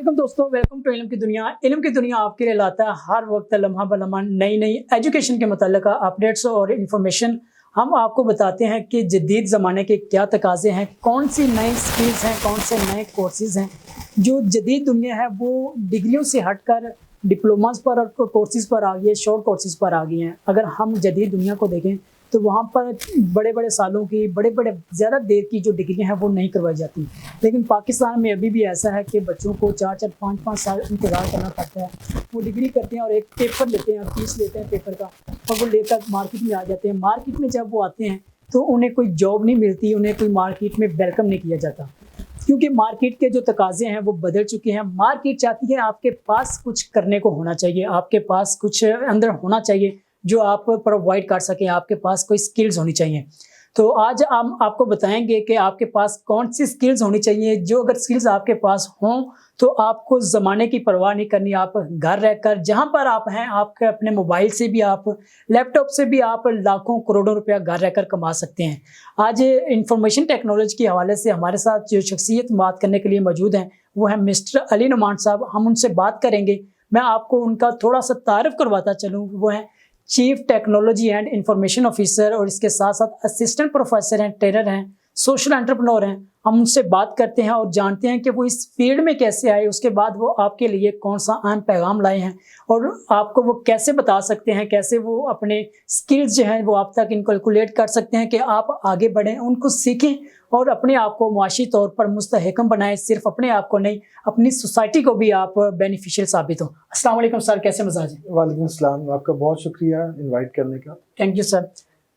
अस्सलाम दोस्तों, welcome to इल्म की दुनिया। इल्म की दुनिया आपके लिए लाता है हर वक्त लम्हा ब लम्हा नई नई एजुकेशन के मतलब अपडेट्स और इन्फॉर्मेशन। हम आपको बताते हैं कि जदीद ज़माने के क्या तकाज़े हैं, कौन सी नई स्किल्स हैं, कौन से नए कोर्सेज़ हैं। जो जदीद दुनिया है वो डिग्रियों से हटकर डिप्लोमास पर और कोर्सेज़ पर आ गई है, शॉर्ट कोर्सेज़ पर आ गई हैं। अगर हम जदीद दुनिया को देखें तो वहाँ पर बड़े बड़े सालों की बड़े ज़्यादा देर की जो डिग्रियाँ हैं वो नहीं करवाई जाती। लेकिन पाकिस्तान में अभी भी ऐसा है कि बच्चों को 4-4, 5-5 साल इंतज़ार करना पड़ता है। वो डिग्री करते हैं और एक पेपर लेते हैं, फीस लेते हैं पेपर का, और वो लेकर मार्केट में आ जाते हैं। मार्केट में जब वो आते हैं तो उन्हें कोई जॉब नहीं मिलती, उन्हें कोई मार्केट में वेलकम नहीं किया जाता, क्योंकि मार्केट के जो तकाज़े हैं वो बदल चुके हैं। मार्केट चाहती है आपके पास कुछ करने को होना चाहिए, आपके पास कुछ अंदर होना चाहिए जो आप प्रोवाइड कर सकें, आपके पास कोई स्किल्स होनी चाहिए। तो आज हम आपको बताएंगे कि आपके पास कौन सी स्किल्स होनी चाहिए। जो अगर स्किल्स आपके पास हों तो आपको ज़माने की परवाह नहीं करनी। आप घर रहकर जहां पर आप हैं, आपके अपने मोबाइल से भी, आप लैपटॉप से भी आप लाखों करोड़ों रुपया घर रहकर कमा सकते हैं। आज इंफॉर्मेशन टेक्नोलॉजी के हवाले से हमारे साथ जो शख्सियत बात करने के लिए मौजूद हैं वो है मिस्टर अली नुमान साहब। हम उनसे बात करेंगे। मैं आपको उनका थोड़ा सा तारुफ करवाता चलूँ। वो है chief technology and information officer और इसके साथ साथ असिस्टेंट प्रोफेसर हैं, ट्रेनर हैं, सोशल एंटरप्रेन्योर हैं। हम उनसे बात करते हैं और जानते हैं कि वो इस फील्ड में कैसे आए, उसके बाद वो आपके लिए कौन सा अहम पैगाम लाए हैं और आपको वो कैसे बता सकते हैं, कैसे वो अपने स्किल्स जो हैं वो आप तक इनकलकुलेट कर सकते हैं कि आप आगे बढ़ें, उनको सीखें और अपने आप को मुआशी तौर पर मुस्तहकम बनाएं। सिर्फ अपने आप को नहीं, अपनी सोसाइटी को भी आप बेनिफिशियल साबित हो। अस्सलाम वालेकुम सर, कैसे मजाज हैं? वालेकुम अस्सलाम, आपका बहुत शुक्रिया इनवाइट करने का। Thank you sir.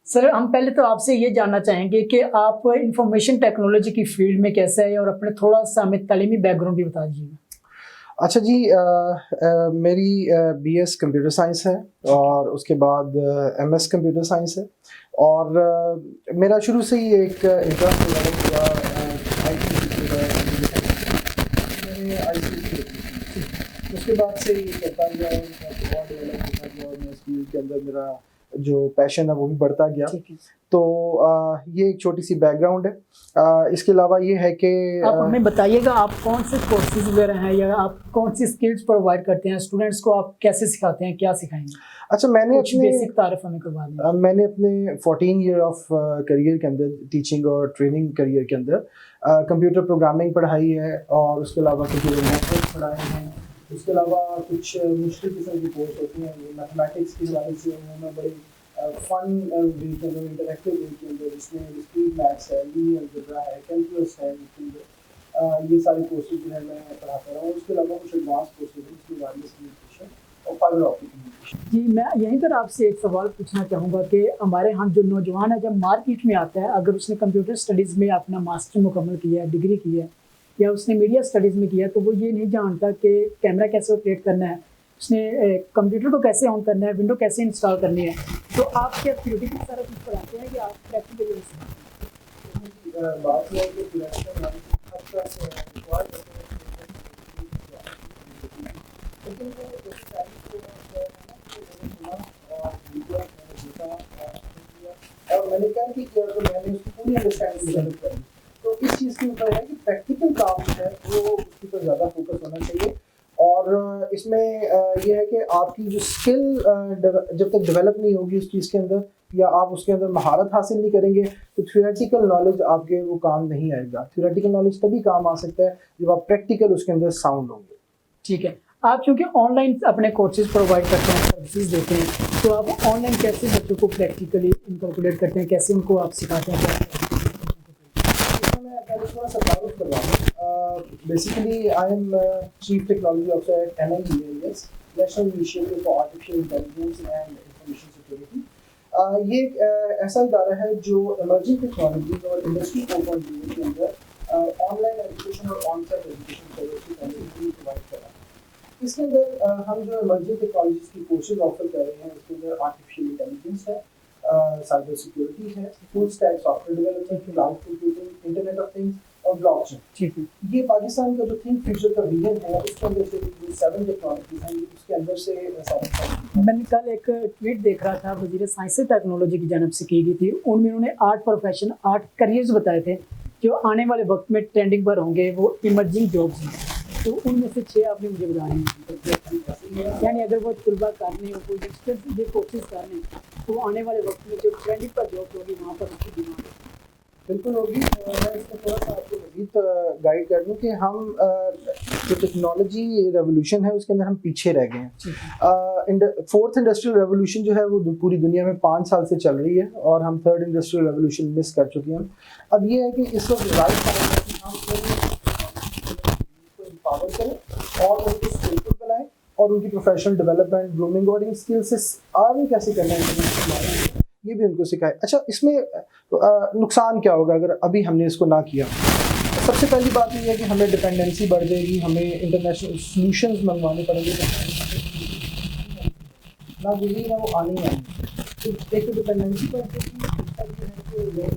सर हम पहले तो आपसे ये जानना चाहेंगे कि आप इंफॉर्मेशन टेक्नोलॉजी की फील्ड में कैसे आए और अपने थोड़ा सा हमें तालीमी बैकग्राउंड भी बता दीजिएगा। अच्छा जी, मेरी बीएस कंप्यूटर साइंस है और उसके बाद एमएस कंप्यूटर साइंस है और मेरा शुरू से ही एक इंटरेस्ट डेवलप हुआ उसके बाद से ये करता गया और डेवलप होता गया और मैं इस फील्ड के अंदर मेरा जो पैशन है वो भी बढ़ता गया। तो ये एक छोटी सी बैकग्राउंड है। इसके अलावा ये है कि आप हमें बताइएगा आप कौन से कोर्सेज वगैरह हैं या आप कौन सी स्किल्स प्रोवाइड करते हैं स्टूडेंट्स को, आप कैसे सिखाते हैं, क्या सिखाएंगे? अच्छा, मैंने अपने बेसिक तारीफ हमें करवा दें। मैंने अपने 14 ईयर ऑफ करियर के अंदर, टीचिंग और ट्रेनिंग करियर के अंदर कंप्यूटर प्रोग्रामिंग पढ़ाई है और उसके अलावा कंप्यूटर नेटवर्क पढ़ाए हैं। उसके अलावा कुछ मुश्किल किस्म की कोर्स होती हैं मैथमेटिक्स की हवाले से, उन्होंने बड़े फन वे के अंदर, इंटरेक्टिव वे के अंदर, इसमें डिस्क्रीट मैथ्स है, लीनियर अलजेब्रा है, कैलकुलस है, इसके अंदर ये सारे कोर्सेज जो है मैं पढ़ाता रहा हूँ। उसके अलावा कुछ एडवांस कोर्सेज हैं जिसमें वायरलेस कम्युनिकेशन और फाइबर ऑप्टिक कम्युनिकेशन। जी, मैं यहीं पर आपसे एक सवाल पूछना चाहूँगा कि हमारे यहाँ जो नौजवान है जब मार्केट में आता है, अगर उसने कंप्यूटर स्टडीज़ में अपना मास्टर मुकम्मल किया है, डिग्री की है या उसने मीडिया स्टडीज़ में किया, तो वो ये नहीं जानता कि कैमरा कैसे ऑपरेट करना है, उसने कंप्यूटर को कैसे ऑन करना है, विंडो कैसे इंस्टॉल करनी है। तो आप क्या थ्योरेटिकल सारा कुछ पढ़ाते हैं कि आप प्रैक्टिकली सिखाते हैं? बात यह है कि थियोरेटिकल नॉलेज हद तक रिक्वायर करते हैं, लेकिन और मैंने क्या किया तो मैंने उसकी पूरी अंडरस्टैंडिंग डेवलप करी। तो इस चीज़ के ऊपर है कि प्रैक्टिकल काम जो है वो उसके ऊपर ज़्यादा फोकस होना चाहिए और इसमें यह है कि आपकी जो स्किल जब तक डेवलप नहीं होगी उस चीज़ के अंदर या आप उसके अंदर महारत हासिल नहीं करेंगे तो थ्योरेटिकल नॉलेज आपके वो काम नहीं आएगा। थ्योरेटिकल नॉलेज तभी काम आ सकता है जब आप प्रैक्टिकल उसके अंदर साउंड होंगे। ठीक है, आप चूँकि ऑनलाइन अपने कोर्सेज प्रोवाइड करते हैं, सर्विसेज देते हैं, तो आप ऑनलाइन कैसे बच्चों को प्रैक्टिकली इनकलकुलेट करते हैं, कैसे उनको आप सिखाते हैं? Basically, I am Chief Technology Officer at NIEAS, National Initiative for Artificial Intelligence and Information Security. ये एक ऐसा इदारा है जो इमर्जिंग टेक्नोलॉजी और इंडस्ट्री 4.0 के अंदर ऑनलाइन एजुकेशन और ऑन-साइट एजुकेशन सर्विस की कनेक्टिविटी प्रोवाइड कर रहा है। इसके अंदर हम जो इमर्जिंग टेक्नोलॉजीज की कोर्सेज ऑफर कर रहे हैं उसके अंदर आर्टिफिशियल इंटेलिजेंस है, साइबर सिक्योरिटी है, full stack software development, cloud computing, internet of things और ब्लॉकचेन। ठीक है, ये पाकिस्तान का जो थिंक फ्यूचर का विजन है उसके अंदर से 7 टेक्नोलॉजीज हैं, उसके अंदर से मैंने कल एक ट्वीट देख रहा था वज़ीर साइंस और टेक्नोलॉजी की जानब से की गई थी। उनमें उन्होंने 8 प्रोफेशन, 8 करियर्स बताए थे जो आने वाले वक्त में ट्रेंडिंग पर होंगे, वो इमर्जिंग जॉब्स हैं। तो उनमें से 6 आपने मुझे बताने हैं। यानी अगर वो तलबा कर लें, कोई यंगस्टर्स ये कोशिश कर लें, तो आने वाले वक्त में जो ट्रेंडिंग पर जॉब होगी वहाँ पर उसकी डिमांड बिल्कुल होगी। मैं इसमें थोड़ा सा आपको मज़ीद गाइड कर दूँ कि हम जो टेक्नोलॉजी रेवोल्यूशन है उसके अंदर हम पीछे रह गए हैं। फोर्थ इंडस्ट्रियल रेवोल्यूशन जो है वो पूरी दुनिया में 5 साल से चल रही है और हम थर्ड इंडस्ट्रियल रेवोल्यूशन मिस कर चुके हैं। अब ये है कि इस वक्त राइट टाइम है कि हम को एम्पावर करें और उनको स्किलफुल बनाएं और उनकी प्रोफेशनल डेवलपमेंट, ग्रूमिंग और इन स्किल से अर्न कैसे करना है ये भी उनको सिखाए। अच्छा, इसमें नुकसान क्या होगा अगर अभी हमने इसको ना किया? सबसे पहली बात ये है कि हमें डिपेंडेंसी बढ़ जाएगी, हमें इंटरनेशनल सॉल्यूशंस मंगवाने पड़ेंगे ना, गुजरी ना वो आने ही आएंगे। तो एक तो डिपेंडेंसी बढ़ जाएगी,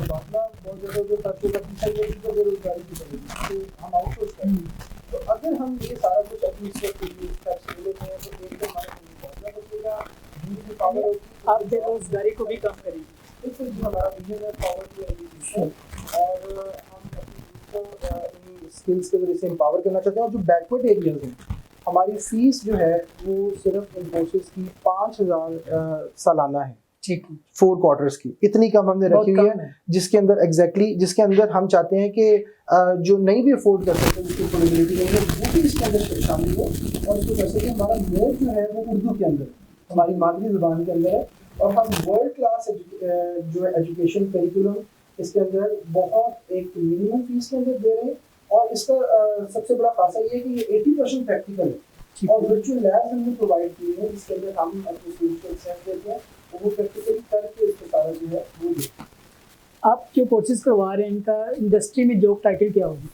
बहुत ज़्यादा जो खर्च होगा, तीसरा ये कि बेरोजगारी की बढ़ेगी, तो हम आउटसोर्स करेंगे। तो अगर हम ये सारा कुछ अपनी स्टेप्स ले लेते हैं तो एक तो हमारा बचेगा, दूसरी पावर होगी, आप बेरोजगारी को भी कम करेंगे। इससे जो हमारा विजन है पावर और हम अपनी इन स्किल्स के वजह से एम्पावर करना चाहते हैं। और जो बैकवर्ड एरियाज हैं, हमारी फीस जो है वो सिर्फ इन्फोसिस की 5,000 सालाना है, ठीक, 4 क्वार्टर्स की, इतनी कम हमने रखी हुई है, जिसके अंदर जिसके अंदर हम चाहते हैं कि जो नहीं भी अफोर्ड कर सकते, जिसकी अफोर्डेबिलिटी नहीं है, वो भी इसके अंदर शामिल हो और इसको कैसे कि हमारा मोड जो है वो उर्दू के अंदर, हमारी मादरी ज़ुबान के अंदर है और हम वर्ल्ड क्लास जो है एजुकेशन करिकुलम इसके अंदर बहुत एक मिनिमम फीस के अंदर दे रहे हैं। और इसका सबसे बड़ा खासा ये है कि ये 80% प्रैक्टिकल है और वर्चुअल लैब्स हमने प्रोवाइड किए हैं जिसके अंदर हम अपने स्टूडेंट्स को एक्सेस देते हैं और वो प्रैक्टिकली करके इसके सारा जो है वो देते हैं। आप जो कोर्सेज करवा रहे हैं इनका इंडस्ट्री में जॉब टाइटल क्या होगी?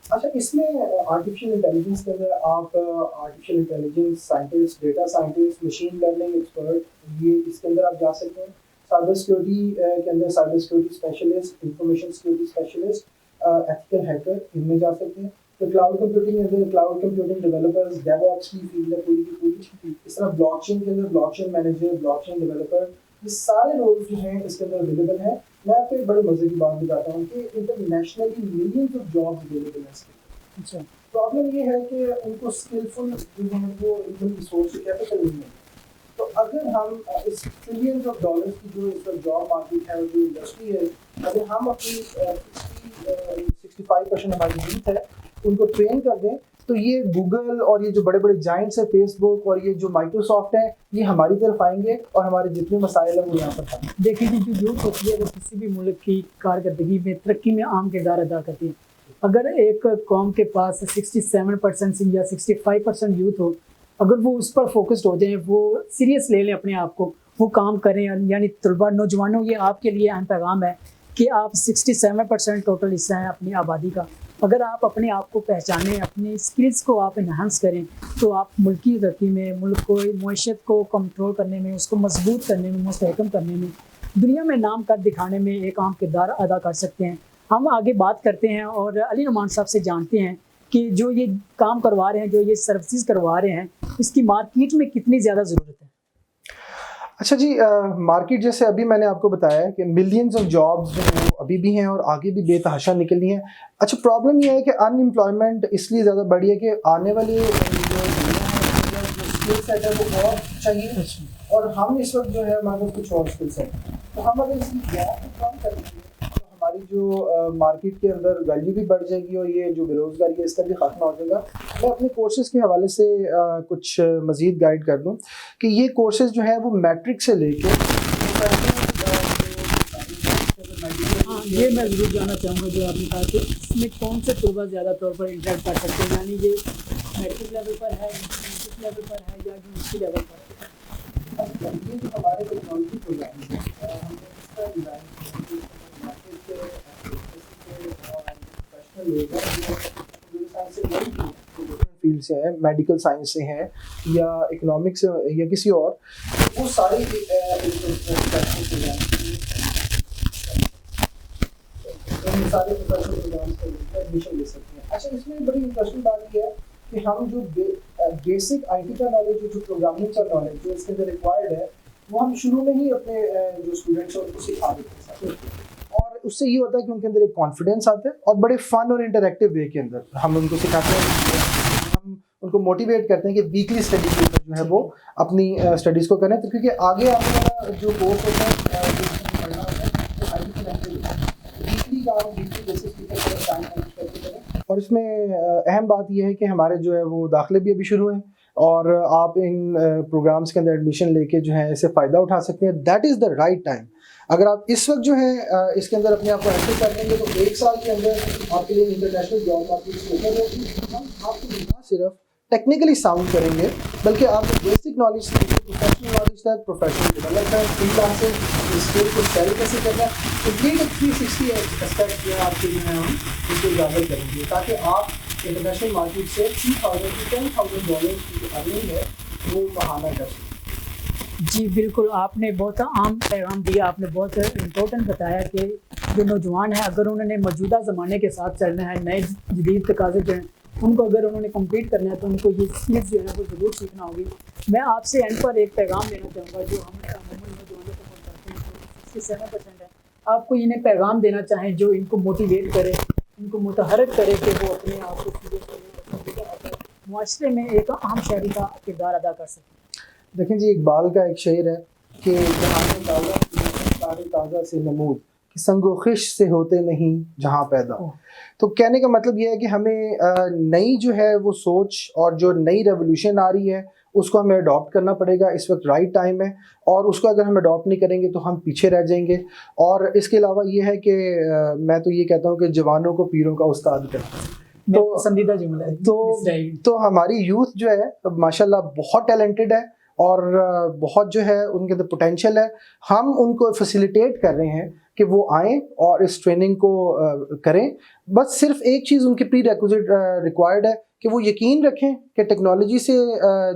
अच्छा, इसमें आर्टिफिशियल इंटेलिजेंस के अंदर आप artificial intelligence scientist, data scientist, machine learning expert, ये इसके अंदर आप जा सकते हैं। साइबर सिक्योरिटी के अंदर cyber security specialist, information security specialist, ethical hacker, इनमें जा सकते हैं। तो क्लाउड कंप्यूटिंग के अंदर क्लाउड कंप्यूटिंग डेवलपर्स, डेवऑप्स की फील्ड है पूरी की पूरी। इस तरह ब्लॉकचेन के अंदर ब्लॉकचेन मैनेजर, ब्लॉकचेन डेवलपर, ये सारे रोल्स जो हैं इसके अंदर अवेलेबल हैं। मैं आपको एक बड़े मजे की बात बताता हूँ कि internationally millions of jobs available हैं इसके। अच्छा, प्रॉब्लम ये है कि उनको स्किलफुल जो है वो एकदम रिसोर्स कैपिटल नहीं है। तो अगर हम इस ट्रिलियंस ऑफ डॉलर्स की जो इस वक्त जॉब मार्केट है और जो इंडस्ट्री है, अगर हम अपनी 65% हमारी यूथ है उनको ट्रेन कर दें, तो ये गूगल और ये जो बड़े बड़े जाइंट्स है, फेसबुक और ये जो माइक्रोसॉफ्ट है, ये हमारी तरफ आएंगे और हमारे जितने मसाइल हैं वो यहाँ पर आएंगे। देखिए कि जो यूथ होती है वो किसी भी मुल्क की कारकर्दगी में, तरक्की में अहम किरदार अदा करती है। अगर एक कौम के पास 67% या 65% यूथ हो, अगर वो उस पर फोकस्ड हो जाएं, वो सीरियस ले लें अपने आप को, वो काम करें, यानी तलबा नौजवानों, ये आपके लिए अहम पैगाम है कि आप 67% टोटल हिस्सा है अपनी आबादी का। अगर आप अपने आप को पहचानें, अपनी स्किल्स को आप इन्हांस करें, तो आप मुल्क की तरक्की में, मुल्क को, मईशत को कंट्रोल करने में, उसको मजबूत करने में, मुस्तहकम करने में, दुनिया में नाम कर दिखाने में एक अहम किरदार अदा कर सकते हैं। हम आगे बात करते हैं और अली नुमान साहब से जानते हैं कि जो ये काम करवा रहे हैं, जो ये सर्विसेज करवा रहे हैं, इसकी मार्केट में कितनी ज़्यादा ज़रूरत है? अच्छा जी, मार्केट जैसे अभी मैंने आपको बताया कि मिलियंस ऑफ जॉब्स जो हैं वो अभी भी हैं और आगे भी बेतहाशा निकलनी है। अच्छा, प्रॉब्लम ये है कि अनएम्प्लॉयमेंट इसलिए ज़्यादा बढ़ी है कि आने वाले जो स्किल सेट है वो और चाहिए और हम इस वक्त जो है हमारे कुछ और स्किल सेट है। तो हम अगर इसकी गैप को कम करेंगे तो हमारी जो मार्केट के अंदर वैल्यू भी बढ़ जाएगी और ये जो बेरोज़गारी है इसका भी खात्मा हो जाएगा। मैं अपने कोर्सेज़ के हवाले से कुछ मज़ीद गाइड कर दूँ कि ये कोर्सेज़ जो है वो मैट्रिक से लेके ये मैं ज़रूर जानना चाहूँगा जो आपने कहा कि इसमें कौन से तलबा ज़्यादा तौर पर इंटरेक्ट कर सकते हैं, यानी ये मैट्रिक लेवल पर है, इंटरमीडिएट लेवल पर है या यूनिवर्सिटी लेवल पर है? ये जो हमारे टेक्नोलॉजी प्रोग्राम है, हमने इसका डिज़ाइन फील्ड से हैं, मेडिकल साइंस से हैं या इकोनॉमिक्स या किसी और, वो सारे सारे प्रोफेशनल प्रोग्राम्स पर एडमिशन ले सकते हैं। अच्छा, इसमें बड़ी इंटरेस्टिंग बात ये है कि हम जो बेसिक आईटी का नॉलेज, जो प्रोग्रामिंग का नॉलेज जो इसके अंदर रिक्वायर्ड है, वो हम शुरू में ही अपने जो स्टूडेंट्स हैं उनको सिखा देते हैं और उससे ये होता है कि उनके अंदर एक कॉन्फिडेंस आता है और बड़े फन और इंटरेक्टिव वे के अंदर हम उनको सिखाते हैं। उनको मोटिवेट करते हैं कि वीकली स्टडी के ऊपर जो है वो अपनी स्टडीज़ को करें, तो क्योंकि आगे आने वाला जो कोर्स होता है जो हमें पढ़ना होता है वो आईटी लैंग्वेज होता है। वीकली का वीकली बेसिस के ऊपर टाइम मैनेज करके करें। और इसमें अहम बात यह है कि हमारे जो है वो दाखिले भी अभी शुरू हैं और आप इन प्रोग्राम्स के अंदर एडमिशन लेके जो है इससे फ़ायदा उठा सकते हैं। That is the right time. अगर आप इस वक्त जो है इसके अंदर अपने आप को एंटर कर लेंगे तो 1 साल के अंदर आपके लिए इंटरनेशनल जॉब मार्केट ओपन होगी। हम आपको ना सिर्फ टेक्निकली साउंड करेंगे बल्कि आपको बेसिक नॉलेज से प्रोफेशनल नॉलेज तक, प्रोफेशनल डेवलपमेंट, फ्रीलांसिंग, स्किल को सेल कैसे करना, तो ये एक 360 एस्पेक्ट जो है आपके जो है हम इसको उजागर करेंगे ताकि आप इंटरनेशनल मार्केट से $2,000 to $10,000 की जो अर्निंग है वो बहाना कर सकें। जी बिल्कुल, आपने बहुत आम पैगाम दिया, आपने बहुत इम्पोर्टेंट बताया कि जो नौजवान हैं अगर उन्होंने मौजूदा ज़माने के साथ चलना है, नए जदीद तकाज़े जो हैं उनको अगर उन्होंने कंप्लीट करना है तो उनको ये स्किल्स जो है वो ज़रूर सीखना होगी। मैं आपसे एंड पर एक पैगाम देना चाहूँगा जो हम नौजवानों को पहुँचाते हैं, 67% है, आपको इन्हें पैगाम देना चाहें जो इनको मोटिवेट करे, इनको मुतहरक करे कि वो अपने आप को सीधे मुआशरे में एक आम शहरी का किरदार अदा कर सकें। देखें जी, इकबाल का एक शेर है कि जहाँ ताज़ा से नमूद कि संगो खिश से होते नहीं जहाँ पैदा। तो कहने का मतलब ये है कि हमें नई जो है वो सोच और जो नई रेवोल्यूशन आ रही है उसको हमें अडॉप्ट करना पड़ेगा। इस वक्त राइट टाइम है और उसको अगर हम अडॉप्ट नहीं करेंगे तो हम पीछे रह जाएंगे। और इसके अलावा ये है कि मैं तो ये कहता हूँ कि जवानों को पीरों का उस्ताद करना तो पसंदीदा जुमला है। तो हमारी यूथ जो है माशाल्लाह बहुत टैलेंटेड है और बहुत जो है उनके अंदर पोटेंशियल है। हम उनको फैसिलिटेट कर रहे हैं कि वो आएँ और इस ट्रेनिंग को करें। बस सिर्फ एक चीज़ उनकी प्री रिक्विजिट रिक्वायर्ड है कि वो यकीन रखें कि टेक्नोलॉजी से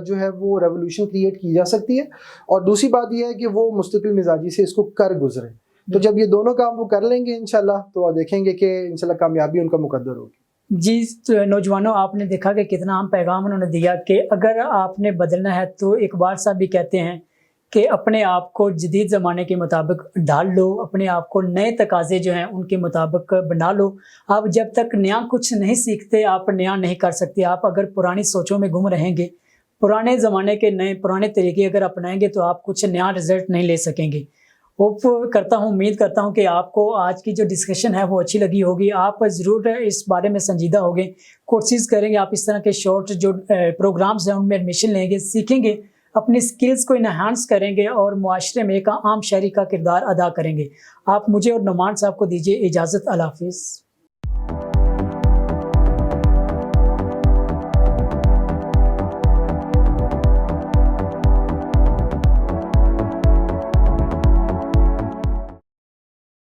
जो है वो रेवोल्यूशन क्रिएट की जा सकती है। और दूसरी बात ये है कि वो मुस्तकिल मिजाजी से इसको कर गुजरें। तो जब ये दोनों काम वो कर लेंगे इंशाल्लाह तो देखेंगे कि इंशाल्लाह कामयाबी उनका मुकद्दर होगी। जी तो नौजवानों, आपने देखा कि कितना अहम पैगाम उन्होंने दिया कि अगर आपने बदलना है तो इकबाल साहब भी कहते हैं कि अपने आप को जदीद ज़माने के मुताबिक ढाल लो, अपने आप को नए तकाज़े जो हैं उनके मुताबिक बना लो। आप जब तक नया कुछ नहीं सीखते आप नया नहीं कर सकते। आप अगर पुरानी सोचों में घूम रहेंगे, पुराने ज़माने के नए पुराने तरीके अगर अपनाएंगे तो आप कुछ नया रिज़ल्ट नहीं ले सकेंगे। होप करता हूँ, उम्मीद करता हूँ कि आपको आज की जो डिस्कशन है वो अच्छी लगी होगी। आप ज़रूर इस बारे में संजीदा होंगे, कोशिश करेंगे आप इस तरह के शॉर्ट जो प्रोग्राम्स हैं उनमें एडमिशन लेंगे, सीखेंगे, अपनी स्किल्स को इन्हांस करेंगे और मुआशरे में एक आम शहरी का किरदार अदा करेंगे। आप मुझे और नुमान साहब को दीजिए इजाज़त। अल्लाह हाफ़िज़।